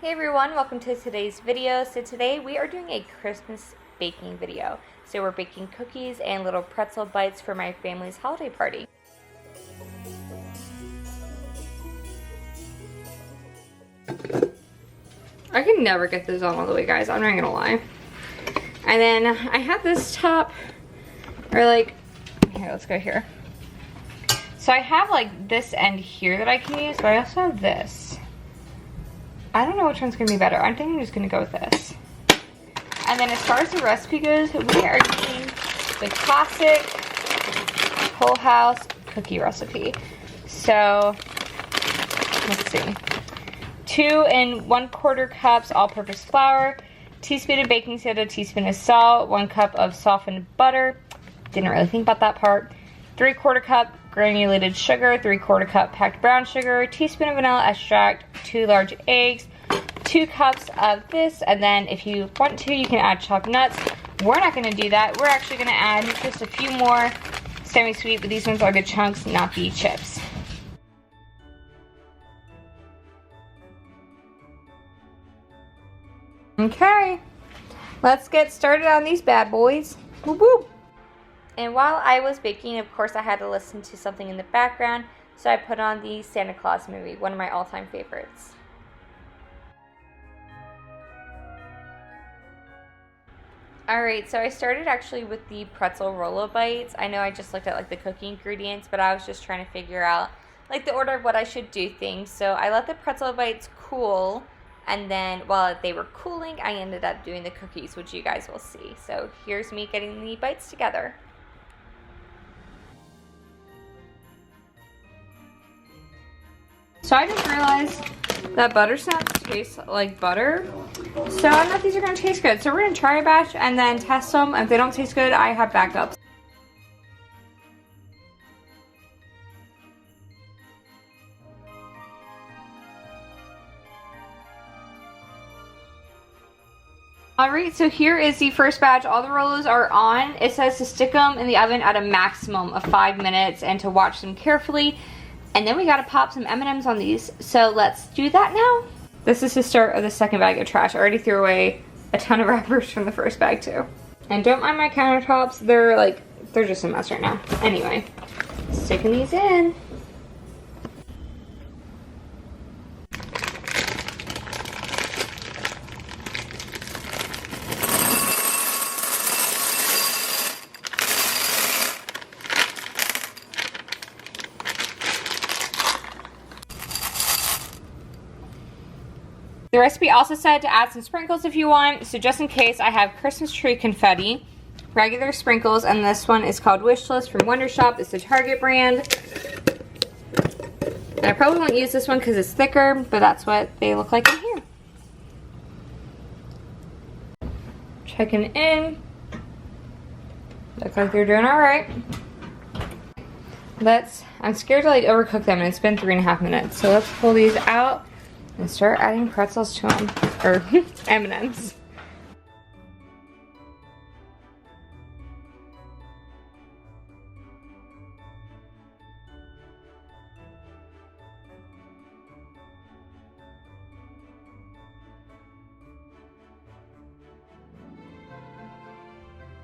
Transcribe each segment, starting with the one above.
Hey everyone, welcome to today's video. So today we are doing a Christmas baking video. So we're baking cookies and little pretzel bites for my family's holiday party. I can never get this on all the way, guys. I'm not gonna lie. And then I have this top, or like, here, let's go here. So I have like this end here that I can use, but I also have this. I don't know which one's gonna be better. I think I'm just gonna go with this. And then as far as the recipe goes, we are using the classic Whole House cookie recipe. So, let's see. 2 1/4 cups all-purpose flour, teaspoon of baking soda, teaspoon of salt, 1 cup of softened butter. Didn't really think about that part. 3/4 cup granulated sugar, 3/4 cup packed brown sugar, teaspoon of vanilla extract, 2 large eggs, 2 cups of this, and then if you want to, you can add chopped nuts. We're not going to do that. We're actually going to add just a few more semi-sweet, but these ones are the chunks, not the chips. Okay, let's get started on these bad boys. Whoop whoop. And while I was baking, of course, I had to listen to something in the background, so I put on the Santa Claus movie, one of my all-time favorites. Alright, so I started actually with the pretzel Rolo bites. I know I just looked at like the cookie ingredients, but I was just trying to figure out like the order of what I should do things. So I let the pretzel bites cool, and then while they were cooling, I ended up doing the cookies, which you guys will see. So here's me getting the bites together. So I just realized that butter snaps taste like butter. So I don't know if these are going to taste good. So we're going to try a batch and then test them. If they don't taste good, I have backups. Alright, so here is the first batch. All the Rolos are on. It says to stick them in the oven at a maximum of 5 minutes and to watch them carefully. And then we gotta pop some M&Ms on these. So let's do that now. This is the start of the second bag of trash. I already threw away a ton of wrappers from the first bag too. And don't mind my countertops. They're just a mess right now. Anyway, sticking these in. The recipe also said to add some sprinkles if you want, so just in case, I have Christmas tree confetti, regular sprinkles, and this one is called Wish List from Wonder Shop. It's a Target brand. And I probably won't use this one because it's thicker, but that's what they look like in here. Checking in. Looks like they're doing alright. I'm scared to like overcook them, and it's been 3.5 minutes, so let's pull these out and start adding pretzels to them, or M&Ms.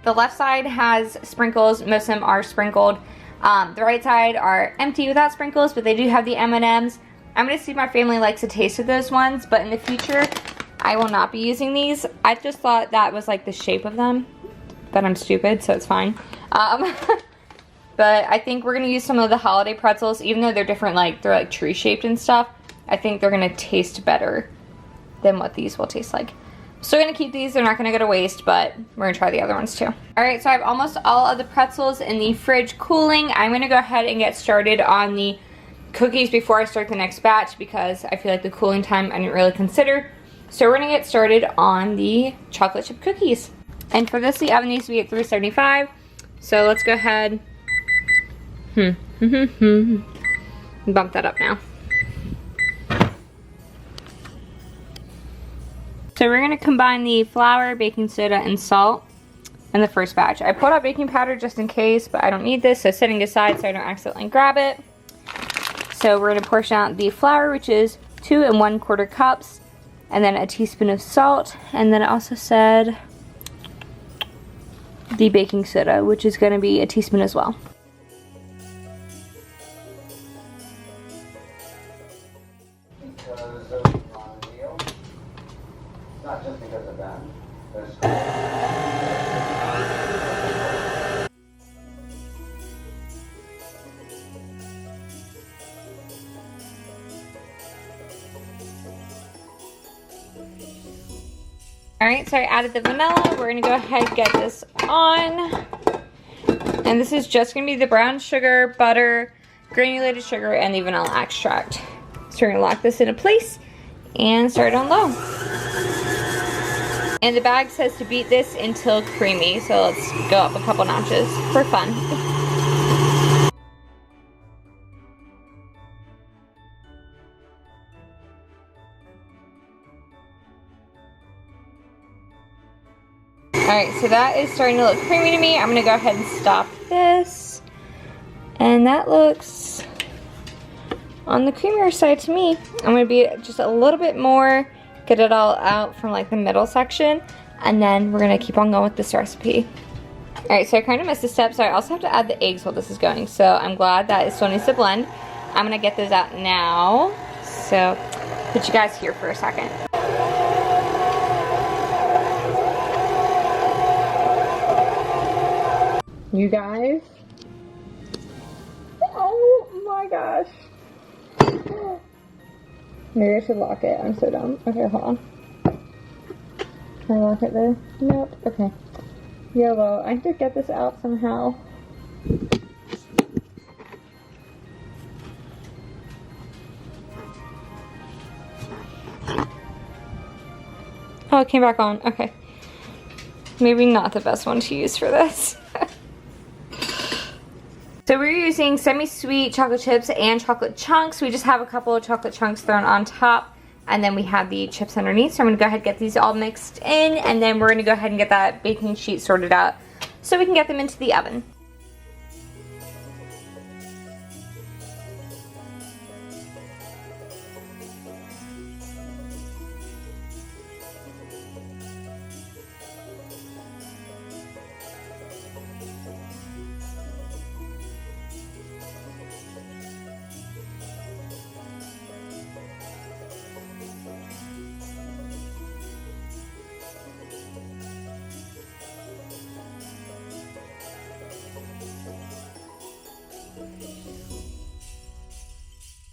The left side has sprinkles. Most of them are sprinkled. The right side are empty without sprinkles, but they do have the M&Ms. I'm going to see if my family likes the taste of those ones, but in the future, I will not be using these. I just thought that was like the shape of them, but I'm stupid, so it's fine. But I think we're going to use some of the holiday pretzels, even though they're different, like they're like tree shaped and stuff. I think they're going to taste better than what these will taste like. Still going to keep these. They're not going to go to waste, but we're going to try the other ones too. Alright, so I have almost all of the pretzels in the fridge cooling. I'm going to go ahead and get started on the cookies before I start the next batch because I feel like the cooling time I didn't really consider. So we're going to get started on the chocolate chip cookies. And for this, the oven needs to be at 375. So let's go ahead. Bump that up now. So we're going to combine the flour, baking soda, and salt in the first batch. I pulled out baking powder just in case, but I don't need this, so setting aside so I don't accidentally grab it. So we're going to portion out the flour, which is 2 1/4 cups. and then a teaspoon of salt, and then it also said the baking soda, which is going to be a teaspoon as well. Because of deal, not just because of that. Alright, so I added the vanilla. We're going to go ahead and get this on. And this is just going to be the brown sugar, butter, granulated sugar, and the vanilla extract. So we're going to lock this into place and start on low. And the bag says to beat this until creamy, so let's go up a couple notches for fun. Alright, so that is starting to look creamy to me. I'm going to go ahead and stop this. And that looks on the creamier side to me. I'm going to be just a little bit more, get it all out from like the middle section. And then we're going to keep on going with this recipe. Alright, so I kind of missed a step, so I also have to add the eggs while this is going. So I'm glad that it still needs to blend. I'm going to get those out now. So put you guys here for a second. You guys. Oh my gosh. Maybe I should lock it. I'm so dumb. Okay, hold on. Can I lock it there? Nope. Okay. YOLO. I have to get this out somehow. Oh, it came back on. Okay. Maybe not the best one to use for this. So we're using semi-sweet chocolate chips and chocolate chunks. We just have a couple of chocolate chunks thrown on top, and then we have the chips underneath. So I'm going to go ahead and get these all mixed in, and then we're going to go ahead and get that baking sheet sorted out so we can get them into the oven.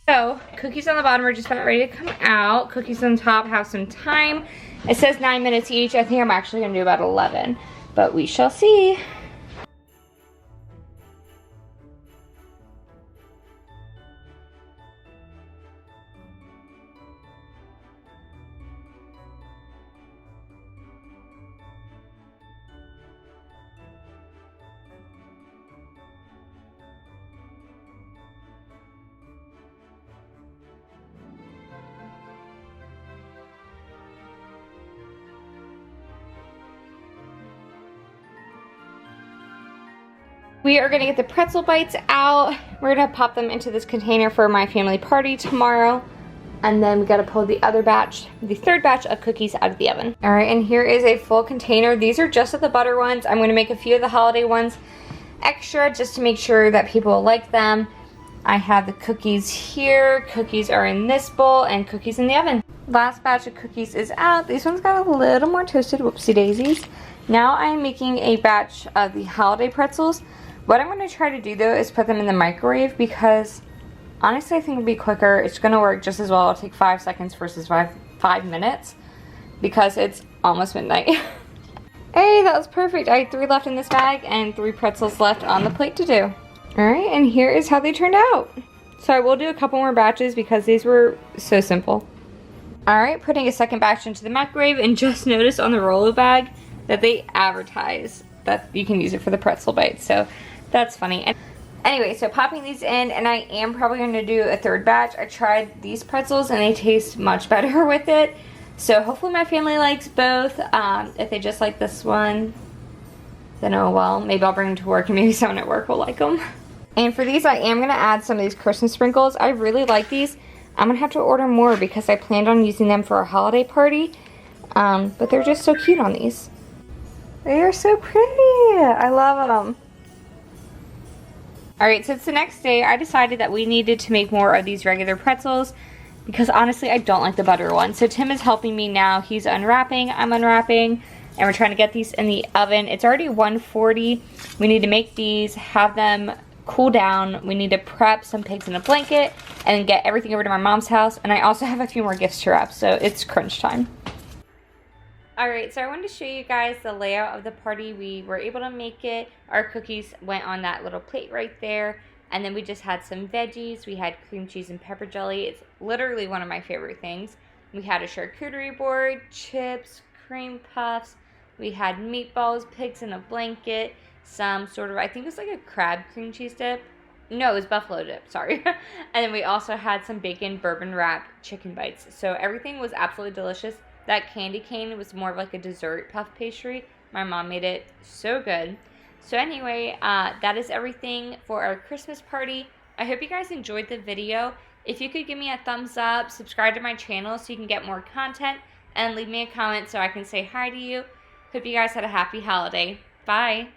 So, cookies on the bottom are just about ready to come out. Cookies on top have some time. It says 9 minutes each. I think I'm actually going to do about 11, but we shall see. We are going to get the pretzel bites out. We're going to pop them into this container for my family party tomorrow. And then we got to pull the other batch, the third batch of cookies out of the oven. All right, and here is a full container. These are just of the butter ones. I'm going to make a few of the holiday ones extra just to make sure that people like them. I have the cookies here. Cookies are in this bowl and cookies in the oven. Last batch of cookies is out. These ones got a little more toasted, whoopsie daisies. Now I'm making a batch of the holiday pretzels. What I'm going to try to do though is put them in the microwave because honestly I think it'll be quicker. It's going to work just as well. It'll take 5 seconds versus five minutes because it's almost midnight. Hey, that was perfect. I had 3 left in this bag and 3 pretzels left on the plate to do. Alright, and here is how they turned out. So I will do a couple more batches because these were so simple. Alright, putting a second batch into the microwave, and just noticed on the Rolo bag that they advertise that you can use it for the pretzel bites. So that's funny. And anyway, so popping these in, and I am probably going to do a third batch. I tried these pretzels and they taste much better with it. So hopefully my family likes both. If they just like this one, then oh well. Maybe I'll bring them to work and maybe someone at work will like them. And for these, I am going to add some of these Christmas sprinkles. I really like these. I'm gonna have to order more because I planned on using them for a holiday party. But they're just so cute on these. They are so pretty. I love them. Alright, so it's the next day. I decided that we needed to make more of these regular pretzels because honestly, I don't like the butter one. So Tim is helping me now. He's unwrapping, I'm unwrapping, and we're trying to get these in the oven. It's already 140. We need to make these, have them cool down. We need to prep some pigs in a blanket and then get everything over to my mom's house. And I also have a few more gifts to wrap, so it's crunch time. Alright, so I wanted to show you guys the layout of the party. We were able to make it. Our cookies went on that little plate right there. And then we just had some veggies. We had cream cheese and pepper jelly. It's literally one of my favorite things. We had a charcuterie board, chips, cream puffs. We had meatballs, pigs in a blanket, some sort of, I think it was like a crab cream cheese dip. No, it was buffalo dip, sorry. And then we also had some bacon bourbon wrap chicken bites. So everything was absolutely delicious. That candy cane was more of like a dessert puff pastry. My mom made it so good. So anyway, that is everything for our Christmas party. I hope you guys enjoyed the video. If you could give me a thumbs up, subscribe to my channel so you can get more content, and leave me a comment so I can say hi to you. Hope you guys had a happy holiday. Bye.